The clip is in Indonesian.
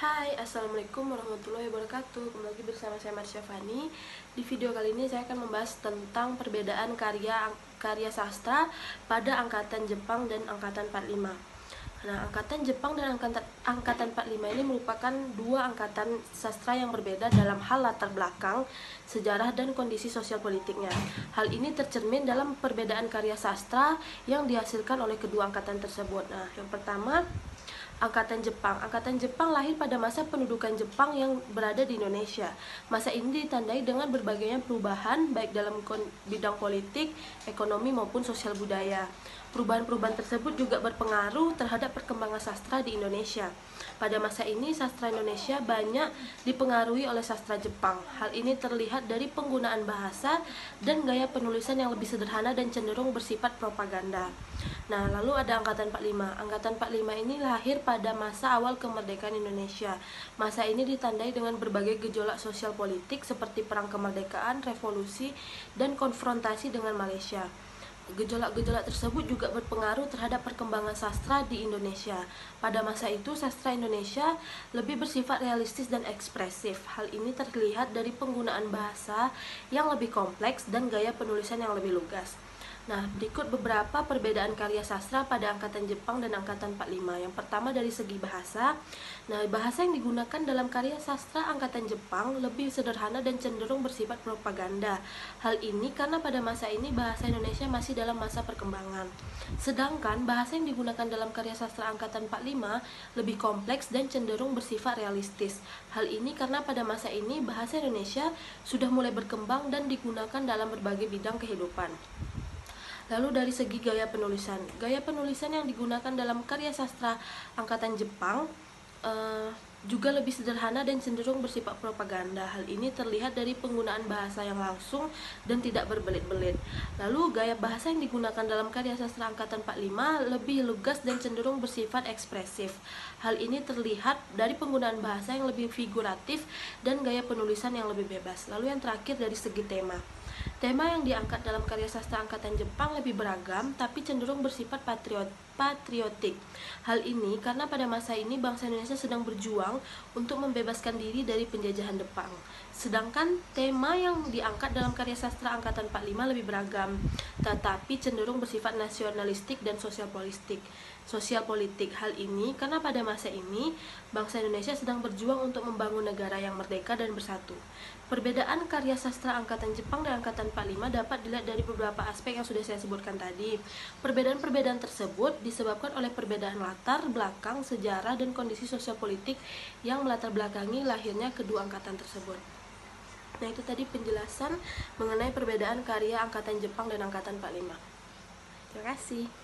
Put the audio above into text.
Hai, Assalamualaikum warahmatullahi wabarakatuh. Kembali lagi bersama saya Marsha Fani. Di video kali ini saya akan membahas tentang perbedaan karya sastra pada angkatan Jepang dan angkatan 45. Nah, angkatan Jepang dan angkatan 45 ini merupakan dua angkatan sastra yang berbeda dalam hal latar belakang, sejarah, dan kondisi sosial politiknya. Hal ini tercermin dalam perbedaan karya sastra yang dihasilkan oleh kedua angkatan tersebut. Nah, yang pertama, Angkatan Jepang. Angkatan Jepang lahir pada masa pendudukan Jepang yang berada di Indonesia. Masa ini ditandai dengan berbagai perubahan baik dalam bidang politik, ekonomi maupun sosial budaya. Perubahan-perubahan tersebut juga berpengaruh terhadap perkembangan sastra di Indonesia. Pada masa ini, sastra Indonesia banyak dipengaruhi oleh sastra Jepang. Hal ini terlihat dari penggunaan bahasa dan gaya penulisan yang lebih sederhana dan cenderung bersifat propaganda. Nah, lalu ada angkatan 45. Angkatan 45 ini lahir pada masa awal kemerdekaan Indonesia. Masa ini ditandai dengan berbagai gejolak sosial politik seperti perang kemerdekaan, revolusi, dan konfrontasi dengan Malaysia. Gejolak-gejolak tersebut juga berpengaruh terhadap perkembangan sastra di Indonesia. Pada masa itu, sastra Indonesia lebih bersifat realistis dan ekspresif. Hal ini terlihat dari penggunaan bahasa yang lebih kompleks dan gaya penulisan yang lebih lugas. Nah, berikut beberapa perbedaan karya sastra pada angkatan Jepang dan angkatan 45. Yang pertama dari segi bahasa. Nah, bahasa yang digunakan dalam karya sastra angkatan Jepang lebih sederhana dan cenderung bersifat propaganda. Hal ini karena pada masa ini bahasa Indonesia masih dalam masa perkembangan. Sedangkan bahasa yang digunakan dalam karya sastra angkatan 45 lebih kompleks dan cenderung bersifat realistis. Hal ini karena pada masa ini bahasa Indonesia sudah mulai berkembang dan digunakan dalam berbagai bidang kehidupan. Lalu dari segi gaya penulisan yang digunakan dalam karya sastra angkatan Jepang juga lebih sederhana dan cenderung bersifat propaganda. Hal ini terlihat dari penggunaan bahasa yang langsung dan tidak berbelit-belit. Lalu gaya bahasa yang digunakan dalam karya sastra angkatan 45 lebih lugas dan cenderung bersifat ekspresif. Hal ini terlihat dari penggunaan bahasa yang lebih figuratif dan gaya penulisan yang lebih bebas. Lalu yang terakhir dari segi tema. Tema yang diangkat dalam karya sastra angkatan Jepang lebih beragam, tapi cenderung bersifat patriotik. Hal ini karena pada masa ini bangsa Indonesia sedang berjuang untuk membebaskan diri dari penjajahan Jepang. Sedangkan tema yang diangkat dalam karya sastra angkatan 45 lebih beragam, tetapi cenderung bersifat nasionalistik dan sosial politik. Hal ini karena pada masa ini bangsa Indonesia sedang berjuang untuk membangun negara yang merdeka dan bersatu. Perbedaan karya sastra angkatan Jepang dan angkatan 45 dapat dilihat dari beberapa aspek yang sudah saya sebutkan tadi. Perbedaan-perbedaan tersebut disebabkan oleh perbedaan latar belakang, sejarah, dan kondisi sosial politik yang melatar belakangi lahirnya kedua angkatan tersebut. Nah, itu tadi penjelasan mengenai perbedaan karya angkatan Jepang dan angkatan 45. Terima kasih.